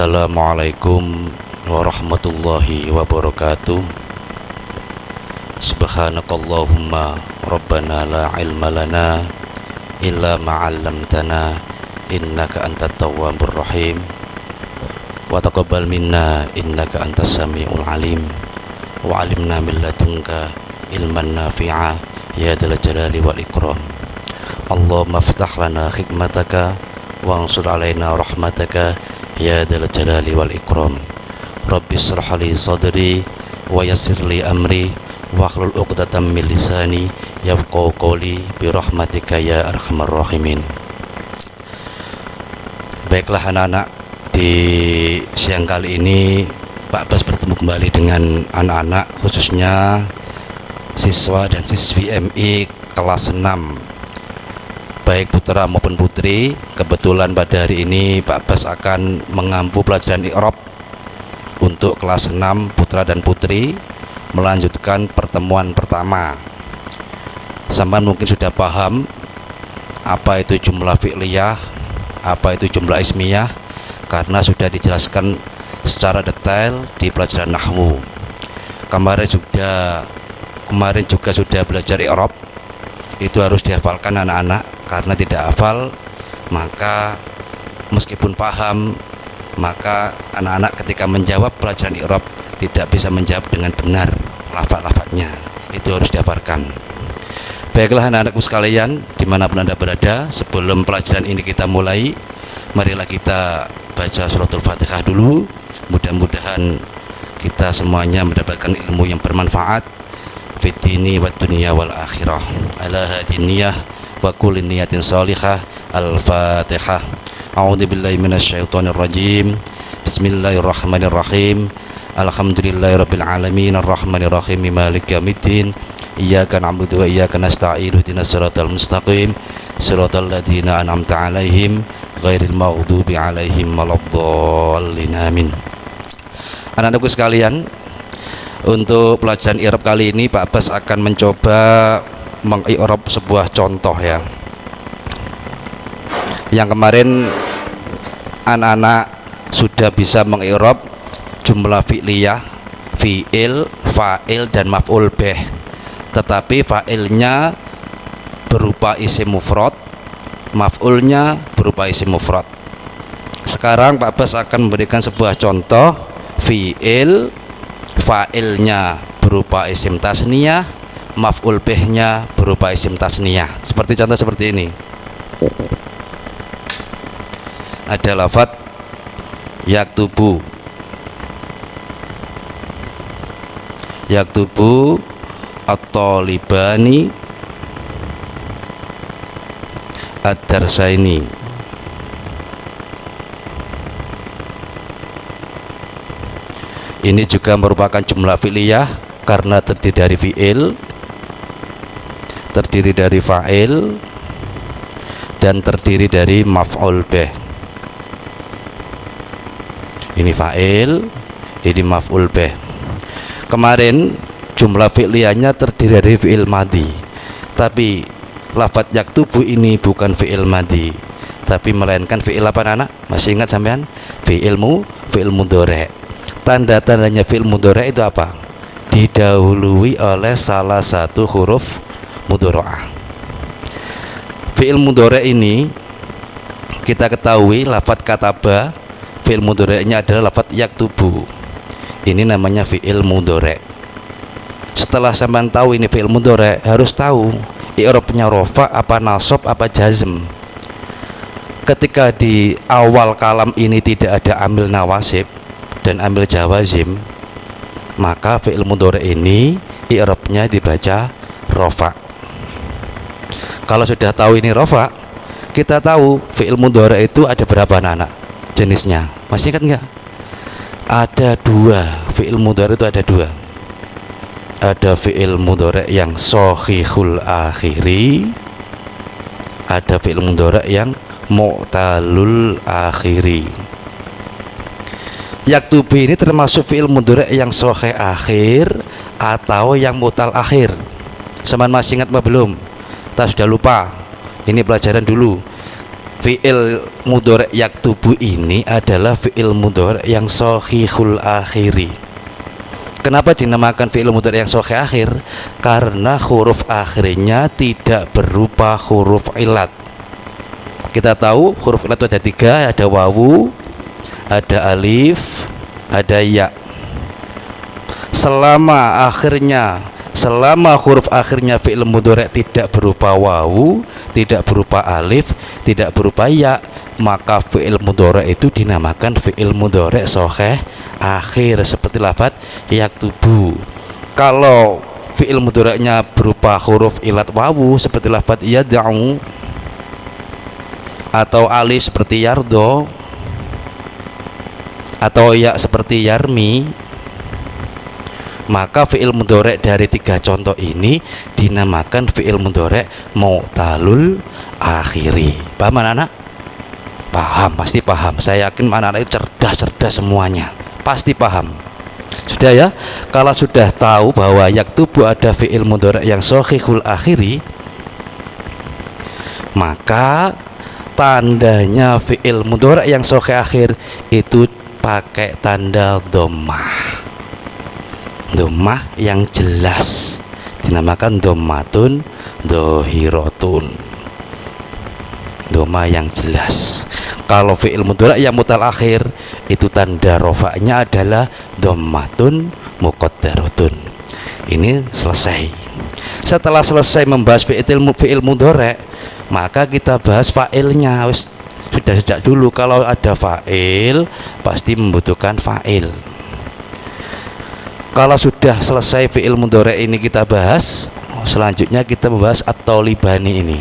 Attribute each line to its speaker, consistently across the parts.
Speaker 1: Assalamualaikum warahmatullahi wabarakatuh. Subhanakallahumma rabbana la ilma lana illa ma 'allamtana innaka antat tawwabur rahim wa taqabbal minna innaka antas samiul alim wa 'allimna min ladunka ilman nafi'a ya dzal jalali wal ikram. Allahumma iftah lana hikmataka wa ansur alaina rahmataka ya dzal jalali wal ikram. Rabbi shrah li sadri wa yassir li amri wahlul 'uqdatam min lisani yafqahu qawli bi rahmatika ya arhamar rahimin. Baiklah anak-anak, di siang kali ini Pak Bas bertemu kembali dengan anak-anak, khususnya siswa dan siswi MI kelas 6, baik putra maupun putri. Kebetulan pada hari ini Pak Bas akan mengampu pelajaran i'rab untuk kelas 6 putra dan putri, melanjutkan pertemuan pertama. Sampai mungkin sudah paham apa itu jumlah fi'liyah, apa itu jumlah ismiyah, karena sudah dijelaskan secara detail di pelajaran nahwu. Kemarin juga sudah belajar i'rab. Itu harus dihafalkan anak-anak, karena tidak hafal maka meskipun paham, maka anak-anak ketika menjawab pelajaran i'rab tidak bisa menjawab dengan benar lafaz-lafaznya. Itu harus dihafalkan. Baiklah anak-anakku sekalian, dimanapun Anda berada, sebelum pelajaran ini kita mulai, marilah kita baca suratul Fatihah dulu. Mudah-mudahan kita semuanya mendapatkan ilmu yang bermanfaat fid dini wad dunya wal akhirah. Ala hadiniyah wa kulli niyatin shalihah. Al-Fatihah. A'udzu billahi minasyaitonir rajim. Bismillahirrahmanirrahim. Alhamdulillahirabbil alamin arrahmanir rahim maliki yaumiddin. Iyyaka na'budu wa iyyaka nasta'in ihdinas siratal mustaqim siratal ladzina an'amta 'alaihim ghairil maghdubi 'alaihim waladdallin. Amin. Anak-anakku sekalian, untuk pelajaran i'rab kali ini Pak Bas akan mencoba meng-i'rab sebuah contoh ya. Yang kemarin anak-anak sudah bisa meng-i'rab jumlah fi'liyah, fi'il, fa'il dan maf'ul bih. Tetapi fa'ilnya berupa isim mufrad, maf'ulnya berupa isim mufrad. Sekarang Pak Bas akan memberikan sebuah contoh fi'il, fa'ilnya berupa isim tasniyah, maf'ul bihnya berupa isim tasniyah. Seperti contoh seperti ini. Ada lafadz yaktubu, yaktubu at-talibani ad-darsaini. Ini juga merupakan jumlah fi'liyah karena terdiri dari fi'il, terdiri dari fa'il, dan terdiri dari maf'ul bih. Ini fa'il, ini maf'ul bih. Kemarin jumlah fi'liyahnya terdiri dari fi'il madhi, tapi lafadz yaktubu ini bukan fi'il madhi, tapi melainkan fi'il apa anak? Masih ingat sampean? Fi'il mudhari'. Tanda-tandanya fi'il mudhari' itu apa? Didahului oleh salah satu huruf mudhara'ah. Fi'il mudhari' ini kita ketahui lafadz kataba, fi'il mudhari'nya adalah lafadz yaktubu. Ini namanya fi'il mudhari'. Setelah sampean tahu ini fi'il mudhari', harus tahu i'rabnya rafa apa nasab apa jazm. Ketika di awal kalam ini tidak ada amil nawasib dan amil jawazim, maka fi'il mudhari' ini i'rabnya dibaca rafa. Kalau sudah tahu ini rafa, kita tahu fi'il mudhari' itu ada berapa anak jenisnya. Masih ingat enggak? Ada dua. Fi'il mudhari' itu ada dua. Ada fi'il mudhari' yang shahihul akhiri, ada fi'il mudhari' yang mu'talul akhiri. Yaktubu ini termasuk fi'il mudhari' yang shahih akhir atau yang mu'tal akhir. Seman masih ingat apa belum? Kita sudah lupa. Ini pelajaran dulu. fi'il mudhari' yaktubu ini adalah fi'il mudhari' yang shahihul akhiri. Kenapa dinamakan fi'il mudhari' yang shahih akhir? Karena huruf akhirnya tidak berupa huruf ilat. Kita tahu huruf ilat itu ada 3, ada wawu, ada alif, ada ya. Selama huruf akhirnya fi'il mudhari' tidak berupa wawu, tidak berupa alif, tidak berupa ya, maka fi'il mudhari' itu dinamakan fi'il mudhari' shahih akhir, seperti lafaz yaktubu. Kalau fi'il mudhari'nya berupa huruf ilat wawu seperti lafaz yad'u, atau alif seperti yardo, atau ya seperti yarmi, maka fi'il mudhari' dari 3 contoh ini dinamakan fi'il mudhari' mu'talul akhiri. Paham anak-anak? Paham, pasti paham. Saya yakin anak-anak itu cerdas semuanya, pasti paham. Sudah ya? Kalau sudah tahu bahwa yaktubu ada fi'il mudhari' yang shahihul akhiri, maka tandanya fi'il mudhari' yang shahih akhir itu pakai tanda dhammah. Dhammah yang jelas dinamakan dhammatun dhahiratun. Dhammah yang jelas. Kalau fi'il mudhari' yang mutal akhir itu tanda rofa'nya adalah dhammatun muqaddaratun. Ini selesai. Setelah selesai membahas fi'il mudhari', maka kita bahas fa'ilnya. Sudah sejak dulu kalau ada fa'il pasti membutuhkan fa'il. Kalau sudah selesai fi'il mudhari' ini kita bahas, selanjutnya kita membahas at-talibani ini.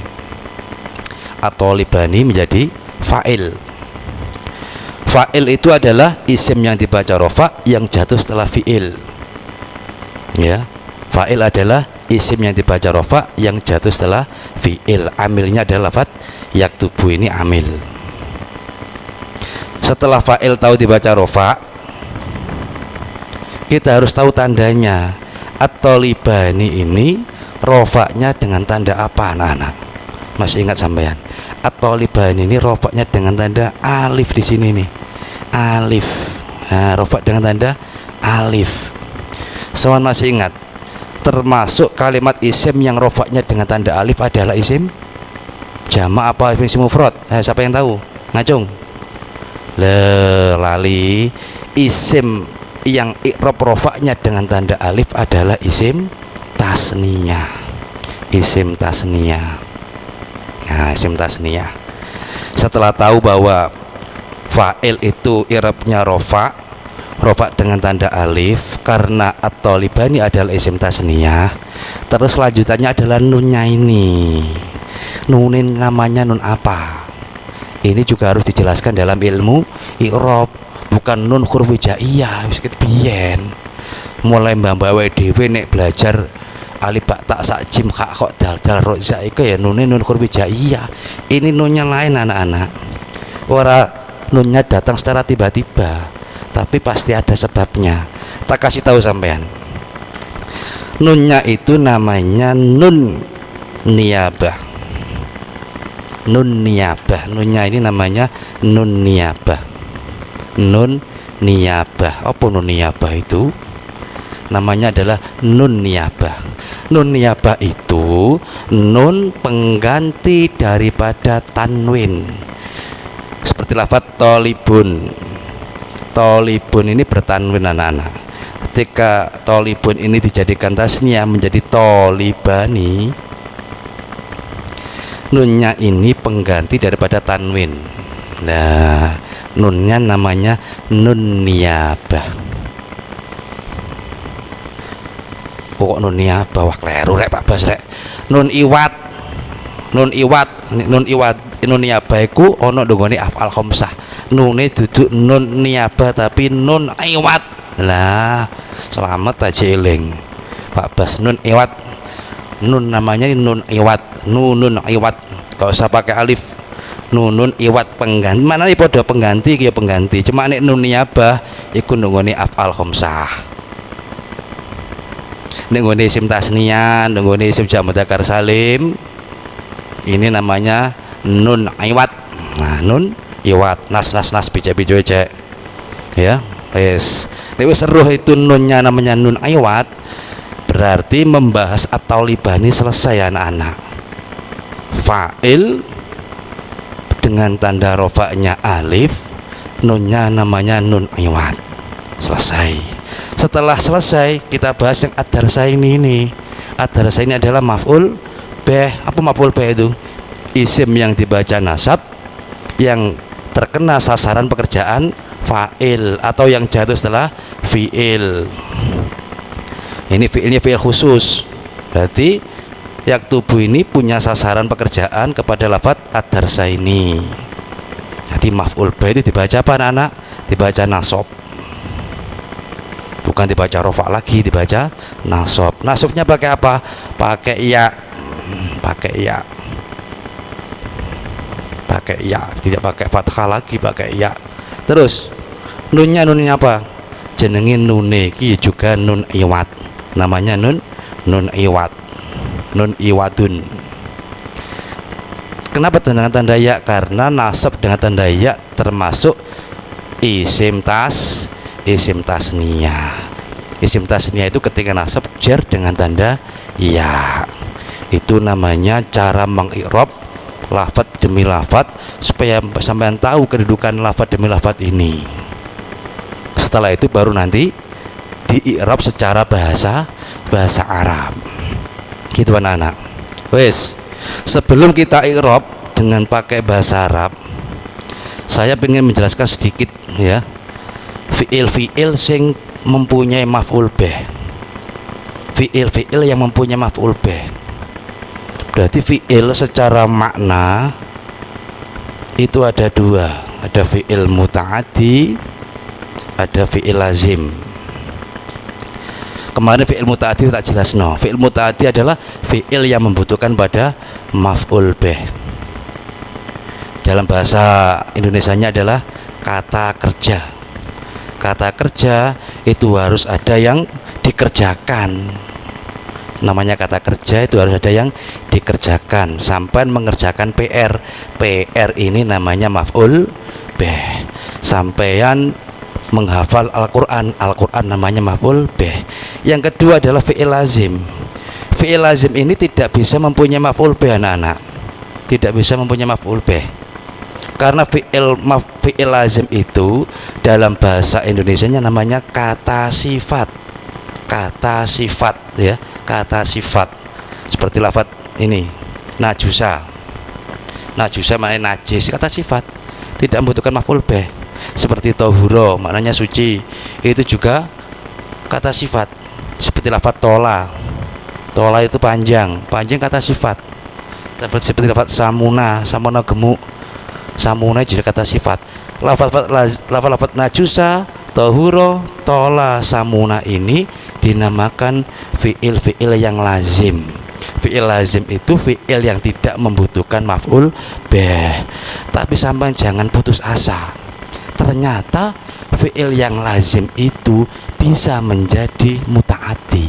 Speaker 1: At-talibani menjadi fa'il. Fa'il itu adalah isim yang dibaca rofa yang jatuh setelah fi'il. Ya, fa'il adalah isim yang dibaca rofa yang jatuh setelah fi'il. Amilnya adalah lafaz yaktubu, ini amil. Setelah fa'il tahu dibaca rofa, kita harus tahu tandanya. At-talibani ini rofaknya dengan tanda apa anak-anak? Masih ingat sampean? At-talibani ini rofaknya dengan tanda alif di sini nih. Alif. Nah, rofak dengan tanda alif. Soal masih ingat? Termasuk kalimat isim yang rofaknya dengan tanda alif adalah isim jamak apa isim mufrad? Siapa yang tahu? Ngacung. Lali. Isim yang i'rab rofaknya dengan tanda alif adalah isim tasniyah. Isim tasniyah. Nah, isim tasniyah. Setelah tahu bahwa fa'il itu i'rabnya rofa dengan tanda alif karena at-talibani adalah isim tasniyah, terus lanjutannya adalah nunnya ini. Nunin namanya nun apa? Ini juga harus dijelaskan dalam ilmu i'rab. Bukan nun huruf hijaiyah wis biyen. Mulai mbak-mbak dhewe nek belajar alif ba ta sa jim kha kok dal dal ro za iku ya nun huruf hijaiyah. Ini nunnya lain anak-anak. Ora nunnya datang secara tiba-tiba, tapi pasti ada sebabnya. Tak kasih tahu sampean. Nunnya itu namanya nun niyabah. Nun niyabah. Nunnya ini namanya nun niyabah. Nun niyabah. Apa nun niyabah itu? Namanya adalah nun niyabah. Nun niyabah itu nun pengganti daripada tanwin. Seperti lafaz tolibun. Tolibun ini bertanwin anak-anak. Ketika tolibun ini dijadikan tasniyah menjadi tolibani, nunnya ini pengganti daripada tanwin. Nah, nunnya namanya nun niyabah. Kok nun niyabah? Wah kleru rek Pak Bas rek. Nun iwat. Nun niyabah iku ana nggone af'al khamsah. Nune duduk nun niyabah tapi nun iwat. Lah, selamat aja eling. Pak Bas nun iwat. Nun namanya nun iwat. Nun iwat. Gak usah pakai alif. Nunun iwat pengganti. Mana nih podo pengganti kaya pengganti. Cuma nek nun niyabah iku nunggone af'al khamsah. Nek nggone isim tasniyah, nunggone isim jamak mudzakkar salim, ini namanya nun iwat. nun iwat nas bijak cek ya wes seruh itu nunnya namanya nun iwat berarti membahas atau libani selesai anak-anak. Fa'il dengan tanda rofaknya alif, nunnya namanya nun iwat, selesai. Setelah selesai kita bahas yang ad-darsa ini. Ad-darsa ini adalah maf'ul bih. Apa maf'ul bih itu? Isim yang dibaca nasab yang terkena sasaran pekerjaan fa'il atau yang jatuh setelah fi'il. Ini fi'ilnya fi'il khusus. Berarti yaktubu ini punya sasaran pekerjaan kepada lafaz ad-darsa ini. Jadi maf'ul bih itu dibaca apa anak-anak? Dibaca nasab. Bukan dibaca rofa lagi, dibaca nasab. Nasabnya pakai apa? Pakai ya. Pakai ya. Pakai ya, tidak pakai fathah lagi, pakai ya. Terus nunnya apa? Jenengin nune iki juga nun iwat. Namanya nun iwat. Nun iwadun. Kenapa dengan tanda ya? Karena nasab dengan tanda ya termasuk isim tasniyah. Isim tasniyah itu ketika nasab jar dengan tanda ya. Itu namanya cara mengi'rab lafaz demi lafaz supaya sampean tahu kedudukan lafaz demi lafaz ini. Setelah itu baru nanti di-i'rab secara bahasa Arab. Gitu anak-anak. Wes, sebelum kita i'rab dengan pakai bahasa Arab, saya ingin menjelaskan sedikit ya. Fi'il sing mempunyai maf'ul bih. Fi'il yang mempunyai maf'ul bih. Berarti fi'il secara makna itu ada dua. Ada fi'il muta'addi, ada fi'il lazim. Kemarin fi'il muta'addi tak jelas no. Fi'il muta'addi adalah fi'il yang membutuhkan pada maf'ul bih. Dalam bahasa Indonesianya adalah kata kerja. Kata kerja itu harus ada yang dikerjakan. Namanya kata kerja itu harus ada yang dikerjakan. Sampai mengerjakan PR. PR ini namanya maf'ul bih. Sampean menghafal Al-Quran. Al-Quran namanya maf'ul bih. Yang kedua adalah fi'il lazim. Fi'il lazim ini tidak bisa mempunyai maf'ul bih anak-anak. Tidak bisa mempunyai maf'ul bih. Karena fi'il lazim itu dalam bahasa Indonesianya namanya kata sifat. Kata sifat ya, kata sifat. Seperti lafaz ini, najusa. Najusa maknanya najis, kata sifat. Tidak membutuhkan maf'ul bih. Seperti tahuro, maknanya suci. Itu juga kata sifat. Seperti lafaz tola. Tola itu panjang kata sifat. Seperti lafaz samuna gemuk. Samuna jadi kata sifat. Lafaz najusa, tahuro, tola, samuna ini dinamakan fi'il yang lazim. Fi'il lazim itu fi'il yang tidak membutuhkan maf'ul bih. Tapi sampai jangan putus asa. Ternyata fi'il yang lazim itu bisa menjadi muta'addi.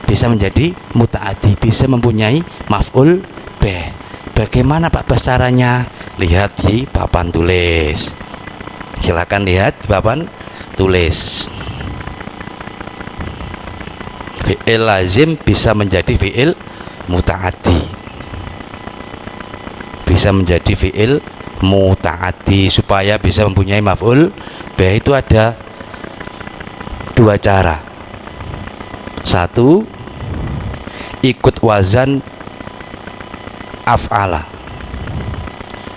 Speaker 1: Bisa menjadi muta'addi, bisa mempunyai maf'ul bih. Bagaimana Pak Bas caranya? Lihat di papan tulis. Silakan lihat di papan tulis. Fi'il lazim bisa menjadi fi'il muta'addi. Bisa menjadi fi'il muta'addi. Supaya bisa mempunyai maf'ul bih itu ada dua cara. Satu, ikut wazan af'ala.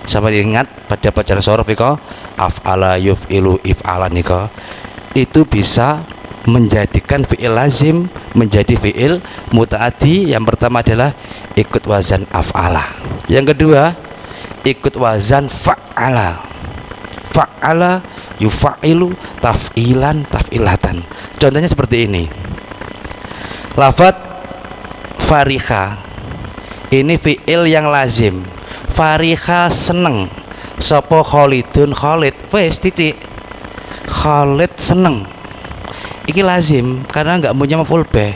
Speaker 1: Sama diingat pada pelajaran sorof iko af'ala yuf'ilu if'alan iko, itu bisa menjadikan fi'il lazim menjadi fi'il muta'addi. Yang pertama adalah ikut wazan af'ala. Yang kedua ikut wazan fa'ala. Fa'ala yufa'ilu taf'ilan taf'ilatan. Contohnya seperti ini. Lafaz farikha ini fi'il yang lazim. Farikha seneng. Sopo Khalidun Khalid. Wes titik. Khalid seneng. Iki lazim karena nggak punya maf'ul bih.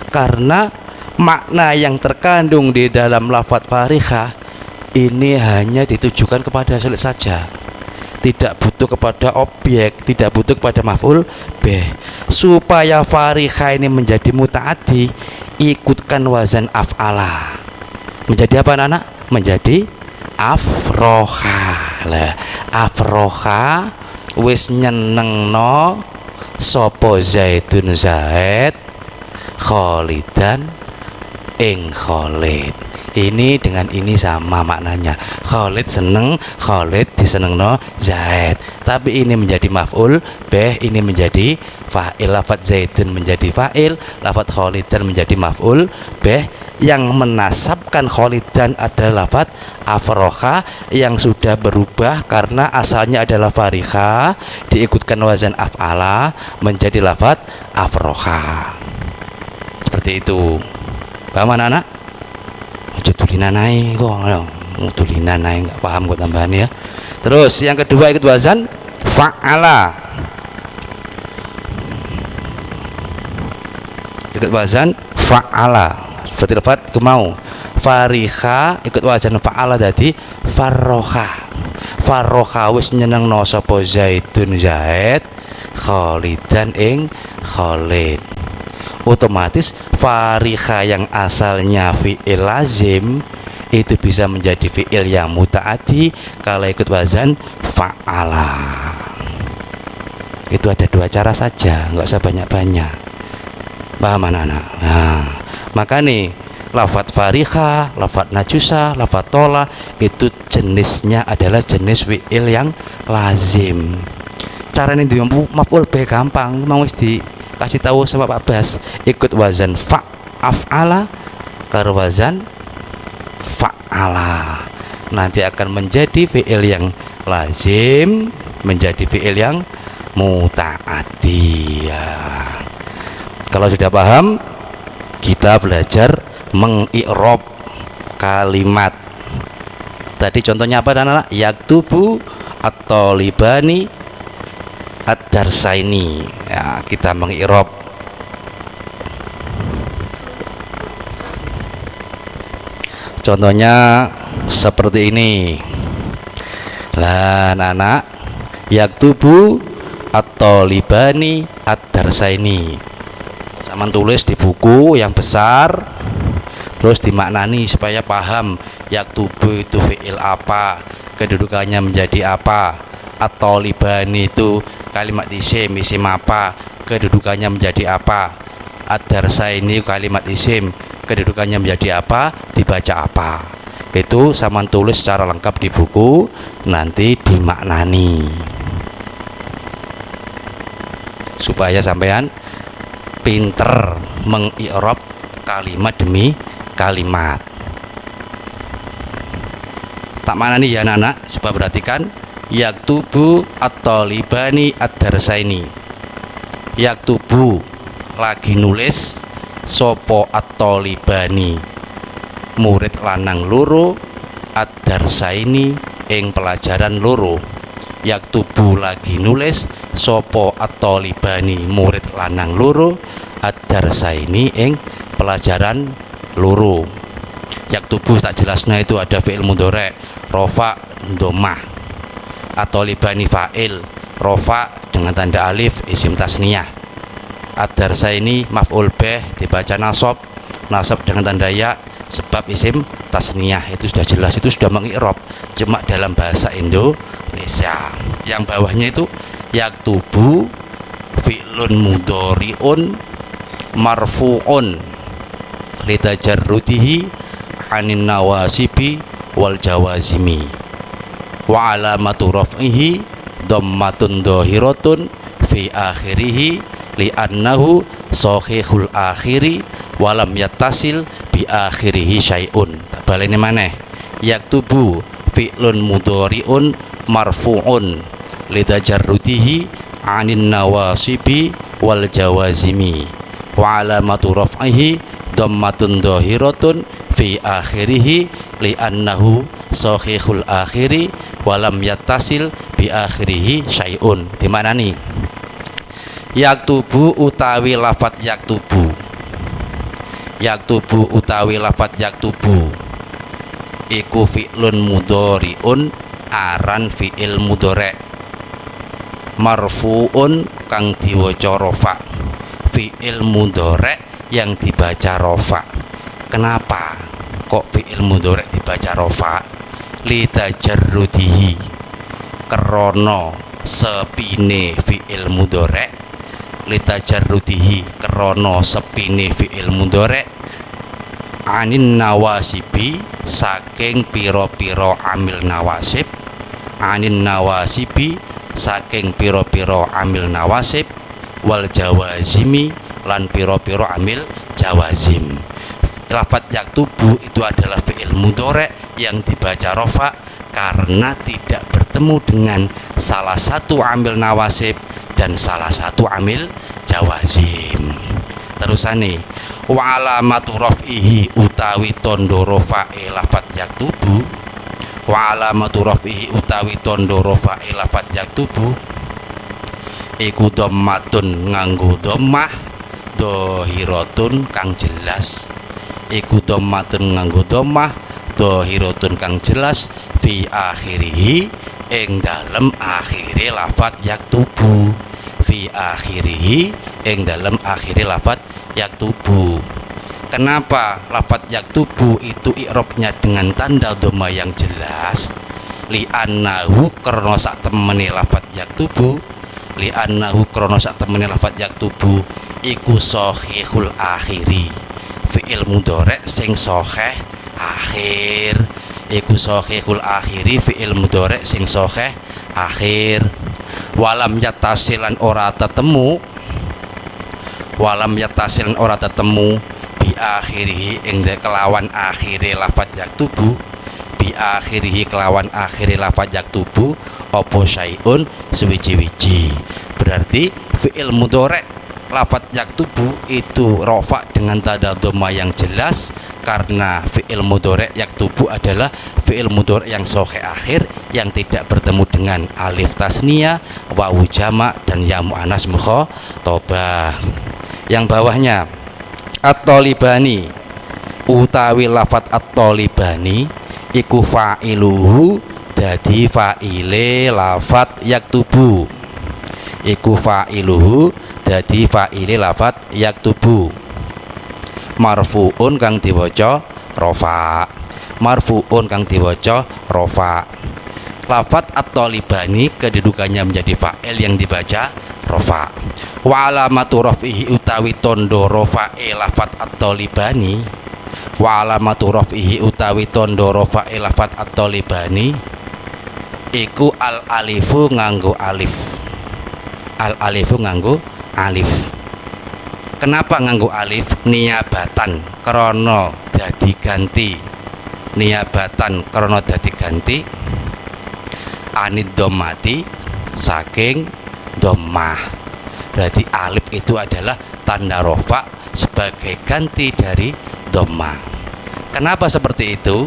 Speaker 1: Karena makna yang terkandung di dalam lafaz farikha ini hanya ditujukan kepada sulit saja, tidak butuh kepada objek, tidak butuh kepada maf'ul bih. Supaya farikha ini menjadi mutaaddi, ikutkan wazan af'ala. Menjadi apa anak? Menjadi afroha. Lah, afroha wis nyenengno sapa Zaidun Zaid Khalidan ing Khalid. Ini dengan ini sama maknanya. Khalid seneng, Khalid disenengno Zaid. Tapi ini menjadi maf'ul bih, ini menjadi fa'il. Lafadz Zaidun menjadi fa'il, lafadz Khalidan menjadi maf'ul bih. Yang menasabkan Khalidan adalah lafadz afroha yang sudah berubah karena asalnya adalah farikha, diikutkan wazan af'ala menjadi lafadz afroha. Seperti itu. Paham anak-anak? Tulinanai kok, tulinanai nggak paham kok tambahan ya. Terus yang kedua ikut wazan fa'ala. Ikut wazan fa'ala. Seperti lafaz kemau. Farikha ikut wazan fa'ala dadi farroha. Farroha wis nyenengno sapa Zaidun Zaid Khalidan ing Khalid. Otomatis farikha yang asalnya fi'il lazim itu bisa menjadi fi'il yang mutaaddi kalau ikut wazan fa'ala. Itu ada dua cara saja, nggak usah banyak-banyak. Paham anak-anak? Nah, maka nih lafadz farikha, lafadz najusa, lafadz tola itu jenisnya adalah jenis fi'il yang lazim. Caranya itu maf'ul bih gampang, mau wis kasih tahu sama Pak Bas, ikut wazan fa'af'ala karo wazan fa'ala, nanti akan menjadi fi'il yang lazim, menjadi fi'il yang muta'addi ya. Kalau sudah paham, kita belajar mengi'rab kalimat. Tadi contohnya apa anak-anak? Yaktubu at-talibani ad-darsaini ya, kita mengi'rab. Contohnya seperti ini. Lah anak-anak, yaktubu at-talibani ad-darsaini. Sama tulis di buku yang besar, terus dimaknani supaya paham yaktubu itu fi'il apa, kedudukannya menjadi apa, at-talibani itu kalimat isim apa, kedudukannya menjadi apa, ad-darsaini kalimat isim, kedudukannya menjadi apa, dibaca apa. Itu sama tulis secara lengkap di buku, nanti dimaknani supaya sampean pinter mengi'rab kalimat demi kalimat. Tak maknani ya anak-anak, coba perhatikan. Yaktubu at-talibani ad-darsaini. Yaktubu lagi nulis sopo at-talibani murid lanang loro, ad-darsaini ing pelajaran loro. Yaktubu lagi nulis sopo at-talibani murid lanang loro, ad-darsaini ing pelajaran loro. Yaktubu tak jelasnya itu ada fi'il mudhari', rofa, domah. At-talibani fa'il, rofa dengan tanda alif, isim tasniyah. Ad-darsaini maf'ul bih, dibaca nasab, nasab dengan tanda ya sebab isim tasniyah. Itu sudah jelas, itu sudah mengi'rab, cuma dalam bahasa Indonesia. Yang bawahnya itu yaktubu fi'lun mudhari'un marfu'un litajarrudihi anin nawasibi wal jawazimi wa alamatu raf'ihi dhammatun dhahiratun fi akhirih li'annahu sahihul akhiri walam yattasil bi akhirih syai'un. Balene maneh, yaktubu fi'lun mudhari'un marfu'un litajarrudihi anin nawasibi wal jawazimi wa alamatu raf'ihi dhammatun dhahiratun fi akhirih li'annahu sahihul akhiri walam yattasil bi akhirih syai'un. Dimaknani yaktubu utawi lafat yaktubu, yaktubu utawi lafat yaktubu iku fi'lun mudhari'un aran fi'il mudhari', marfu'un kang diwaca rafa, fi'il mudhari' yang dibaca rafa. Kenapa kok fi'il mudhari' dibaca rafa? Litajarrudihi, krana sepine fi'il mudhari', litajarrudihi krana sepine fi'il mudhari', anin nawasibi saking pira-pira amil nawasib, anin nawasibi saking pira-pira amil nawasib, wal jawazimi lan pira-pira amil jawazim. Lafadz yaktubu itu adalah fi'il mudhari' yang dibaca rafa karena tidak bertemu dengan salah satu amil nawasib dan salah satu amil jawazim. Terusane wa alamatu raf'ihi utawi tondo rafa'e lafadz yaktubu, wa alamatu raf'ihi utawi tondo rafa'e lafadz yaktubu iku dhammatun nganggo dhammah dhahiratun kang jelas, iku dhammatun nganggo dhammah dhahiratun kang jelas fi akhirihi ing dalem akhire lafadz yaktubu, fi akhirihi ing dalem akhire lafadz yaktubu. Kenapa lafadz yaktubu itu i'rabnya dengan tanda dhamma yang jelas? Li'annahu krana sak temene lafadz yaktubu, li'annahu krana sak temene lafadz yaktubu iku shahihul akhiri, fi'il mudhari' sing shahih akhir, iku shahihul akhiri, fi'il mudhari' sing shahih akhir. Walam yatasilan ora tetemu, walam yatasilan ora tetemu bi akhirihi ing kelawan akhire lafadz yaktubu, bi akhirihi kelawan akhire lafadz yaktubu apa syai'un suwiji-wiji. Berarti fi'il mudhari' lafadz yaktubu itu rafa dengan tanda dhamma yang jelas karena fi'il mudhari' yaktubu adalah fi'il mudhari' yang shahih akhir yang tidak bertemu dengan alif tasniyah, wawu jama' dan ya muannas mukhatabah. Yang bawahnya at-talibani utawi lafadz at-talibani iku fa'iluhu dadi fa'ile lafadz yaktubu, iku fa'iluhu dadi fa'ile lafadz yaktubu, marfu'un kang diwaca rafa, marfu'un kang diwaca rafa. Lafadz at-talibani kedudukannya menjadi fa'il yang dibaca rafa. Wa alamatu raf'ihi utawi tondo rafa'e lafadz at-talibani, wa alamatu raf'ihi utawi tondo rafa'e lafadz at-talibani iku al alifu nganggo alif, al alifu nganggo alif. Kenapa nganggo alif? Niabatan krana dadi ganti, niabatan krana dadi ganti anid dhammati saking dhammah. Berarti alif itu adalah tanda rafa sebagai ganti dari dhammah. Kenapa seperti itu?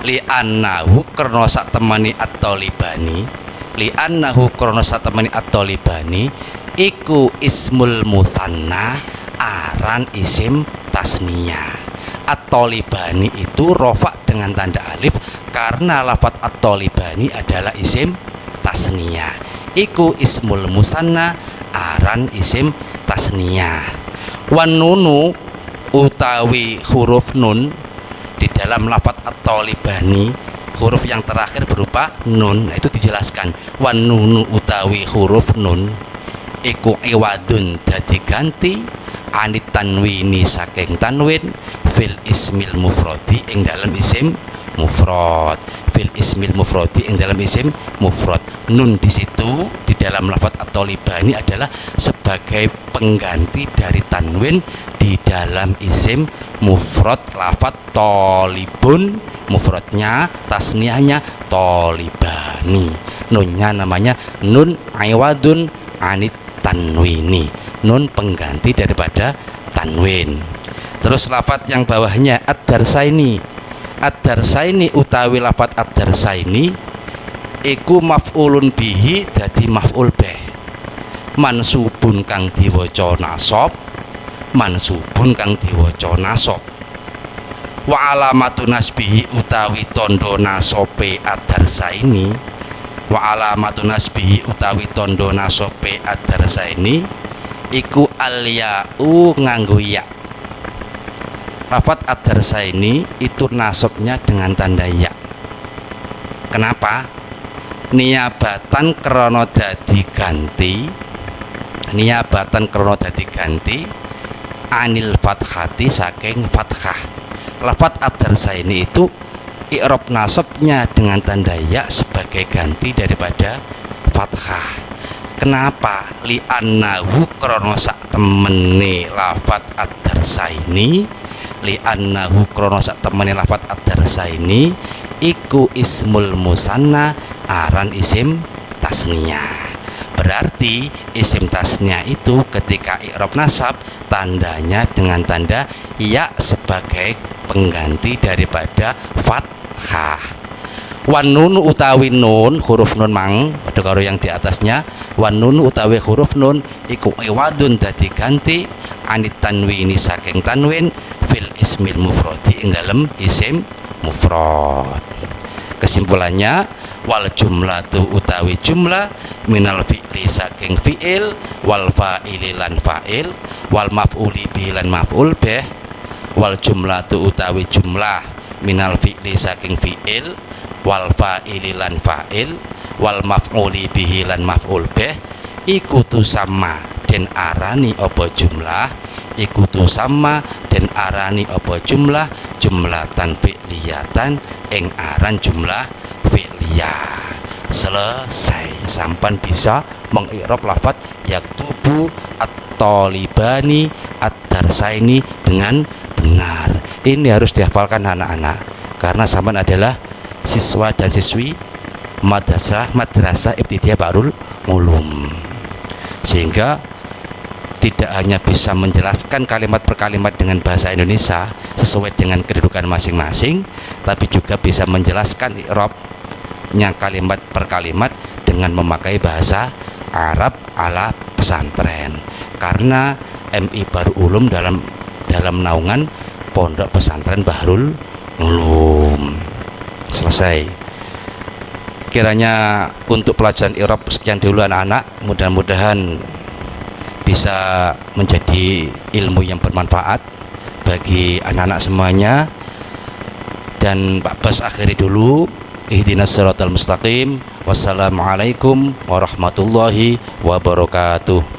Speaker 1: Li'annahu krana sak temani at-talibani, li'annahu krana sak temani at-talibani iku ismul mutsanna aran isim tasniyah. At-talibani itu rafa dengan tanda alif karena lafadz at-talibani adalah isim tasniyah, iku ismul musanna aran isim tasniyah. Wan nunu utawi huruf nun di dalam lafadz at-talibani, huruf yang terakhir berupa nun. Nah, itu dijelaskan wan nunu utawi huruf nun iku iwadun dadi ganti anit tanwini saking tanwin fil ismil mufradi ing dalam isim mufrad, fil ismil mufradi ing dalam isim mufrad. Nun di situ di dalam lafadz at-talibani adalah sebagai pengganti dari tanwin di dalam isim mufrad lafadz talibun, mufradnya tasniyahnya talibani, nunnya namanya nun aiwadun anit tanwini, nun pengganti daripada tanwin. Terus lafadz yang bawahnya ad-darsaini, ad-darsaini utawi lafadz ad-darsaini iku maf'ulun bihi dadi maf'ul bih, mansubun kang diwaca nasab, mansubun kang diwaca nasab, Wa alamatu nasbihi utawi tondo nasope ad-darsaini, wa alamatu nasbihi utawi tondo nasope ad-darsaini iku al-ya'u nganggo ya. Lafat ad-darsaini itu nasabnya dengan tanda ya. Kenapa? Niabatan krana dadi ganti, niabatan krana dadi ganti anil fathati saking fathah. Lafat ad-darsaini itu i'rab nasabnya dengan tanda ya sebagai ganti daripada fathah. Kenapa? Li annahu krana sak temene lafat ad-darsaini, li annahu krana sak temene lafat ad-darsaini iku ismul musanna, aran isim tasniyah. Berarti isim tasniyah itu ketika i'rab nasab tandanya dengan tanda ya sebagai pengganti daripada fathah. Wan nun utawi nun, huruf nun mang pada karo yang di atasnya, wan nun utawi huruf nun iku iwadun dadi ganti anit tanwini saking tanwin fil ismil mufradi ing dalem isim mufrad. Kesimpulannya, wal jumlatu utawi jumlah minal fi'li saking fi'il, wal fa'ili lan fa'il, wal maf'uli bihi lan maf'ul bih. Wal jumlatu utawi jumlah minal fi'li saking fi'il, wal fa'ili lan fa'il, wal maf'uli bihi lan maf'ul bih iku sama den arani apa jumlah, iku sama den arani apa jumlah, jumlatan fi'liyatan ing aran jumlah fi'liyah. Selesai, sampan bisa mengi'rab lafaz yaktubu at-talibani ad-darsaini dengan benar. Ini harus dihafalkan anak-anak, karena sampan adalah siswa dan siswi madrasah ibtidaiyah Bahrul Ulum, sehingga tidak hanya bisa menjelaskan kalimat per kalimat dengan bahasa Indonesia sesuai dengan kedudukan masing-masing, tapi juga bisa menjelaskan i'rabnya kalimat per kalimat dengan memakai bahasa Arab ala pesantren. Karena MI Bahrul Ulum dalam naungan Pondok Pesantren Bahrul Ulum. Selesai. Kiranya untuk pelajaran i'rab sekian dulu anak-anak, mudah-mudahan bisa menjadi ilmu yang bermanfaat bagi anak-anak semuanya. Dan Pak Bas akhiri dulu, ihdinas siratal mustaqim. Wassalamualaikum warahmatullahi wabarakatuh.